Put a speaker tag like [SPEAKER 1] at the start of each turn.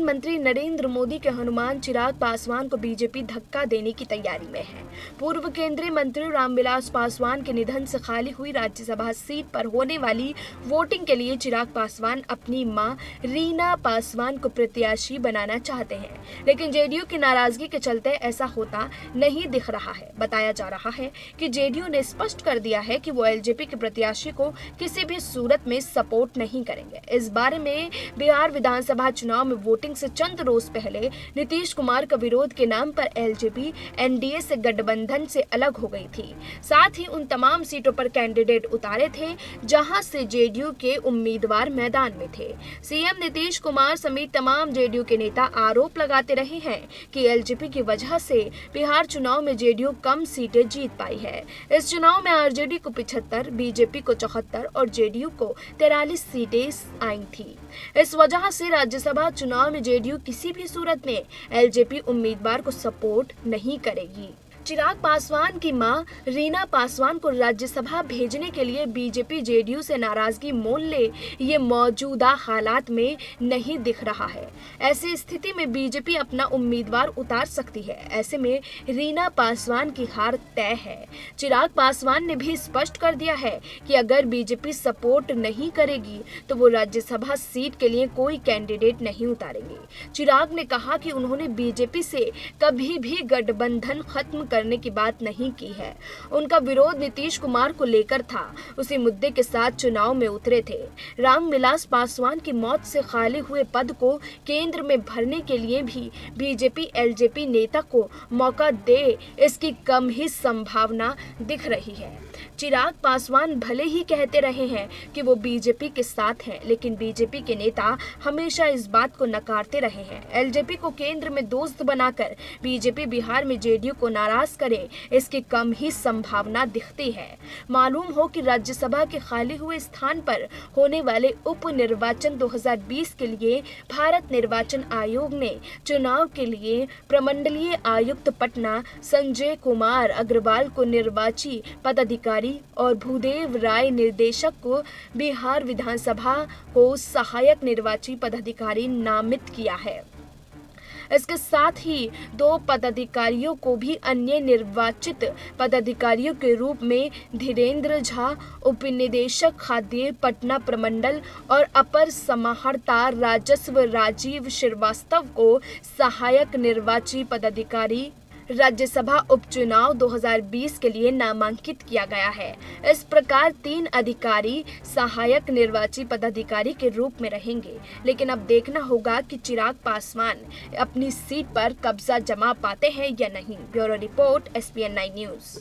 [SPEAKER 1] प्रधानमंत्री नरेंद्र मोदी के हनुमान चिराग पासवान को बीजेपी धक्का देने की तैयारी में है। पूर्व केंद्रीय मंत्री रामविलास पासवान के निधन से खाली हुई राज्यसभा सीट पर होने वाली वोटिंग के लिए चिराग पासवान अपनी मां रीना पासवान को प्रत्याशी बनाना चाहते हैं, लेकिन जेडीयू की नाराजगी के चलते ऐसा होता नहीं दिख रहा है। बताया जा रहा है कि जेडीयू ने स्पष्ट कर दिया है कि वो एलजेपी के प्रत्याशी को किसी भी सूरत में सपोर्ट नहीं करेंगे। इस बारे में बिहार विधानसभा चुनाव में वोटिंग से चंद रोज पहले नीतीश कुमार का विरोध के नाम पर एलजेपी एनडीए से गठबंधन से अलग हो गई थी। साथ ही उन तमाम सीटों पर कैंडिडेट उतारे थे जहां से जेडीयू के उम्मीदवार मैदान में थे। सीएम नीतीश कुमार समेत तमाम जेडीयू के नेता आरोप लगाते रहे हैं कि एलजेपी की वजह से बिहार चुनाव में जेडीयू कम सीटें जीत पाई है। इस चुनाव में आरजेडी को 75, बीजेपी को 74 और जेडीयू को 43 सीटें आई थी। इस वजह से राज्यसभा चुनाव में जेडीयू किसी भी सूरत में एलजेपी उम्मीदवार को सपोर्ट नहीं करेगी। चिराग पासवान की मां रीना पासवान को राज्यसभा भेजने के लिए बीजेपी जेडीयू से नाराजगी मोल ले, ये मौजूदा हालात में नहीं दिख रहा है। ऐसी स्थिति में बीजेपी अपना उम्मीदवार उतार सकती है। ऐसे में रीना पासवान की हार तय है। चिराग पासवान ने भी स्पष्ट कर दिया है कि अगर बीजेपी सपोर्ट नहीं करेगी तो वो राज्यसभा सीट के लिए कोई कैंडिडेट नहीं उतारेंगे। चिराग ने कहा कि उन्होंने बीजेपी से कभी भी गठबंधन खत्म करने की बात नहीं की है। उनका विरोध नीतीश कुमार को लेकर था। उसी मुद्दे के साथ चुनाव में उतरे थे। रामविलास पासवान की मौत से खाली हुए पद को केंद्र में भरने के लिए भी बीजेपी एलजेपी नेता को मौका दे, इसकी कम ही संभावना दिख रही है। चिराग पासवान भले ही कहते रहे हैं कि वो बीजेपी के साथ हैं, लेकिन बीजेपी के नेता हमेशा इस बात को नकारते रहे हैं। एलजेपी को केंद्र में दोस्त बनाकर बीजेपी बिहार में जेडीयू को नाराज करे, इसकी कम ही संभावना दिखती है। मालूम हो कि राज्यसभा के खाली हुए स्थान पर होने वाले उप निर्वाचन 2020 के लिए भारत निर्वाचन आयोग ने चुनाव के लिए प्रमंडलीय आयुक्त पटना संजय कुमार अग्रवाल को निर्वाची पदाधिकारी और भूदेव राय निर्देशक को बिहार विधानसभा को सहायक निर्वाची पदाधिकारी नामित किया है। इसके साथ ही 2 पदाधिकारियों को भी अन्य निर्वाचित पदाधिकारियों के रूप में धीरेन्द्र झा उप निदेशक खाद्य पटना प्रमंडल और अपर समाहर्ता राजस्व राजीव श्रीवास्तव को सहायक निर्वाची पदाधिकारी राज्यसभा उपचुनाव 2020 के लिए नामांकित किया गया है। इस प्रकार 3 अधिकारी सहायक निर्वाची पदाधिकारी के रूप में रहेंगे। लेकिन अब देखना होगा कि चिराग पासवान अपनी सीट पर कब्जा जमा पाते हैं या नहीं। Bureau report SPN9 news.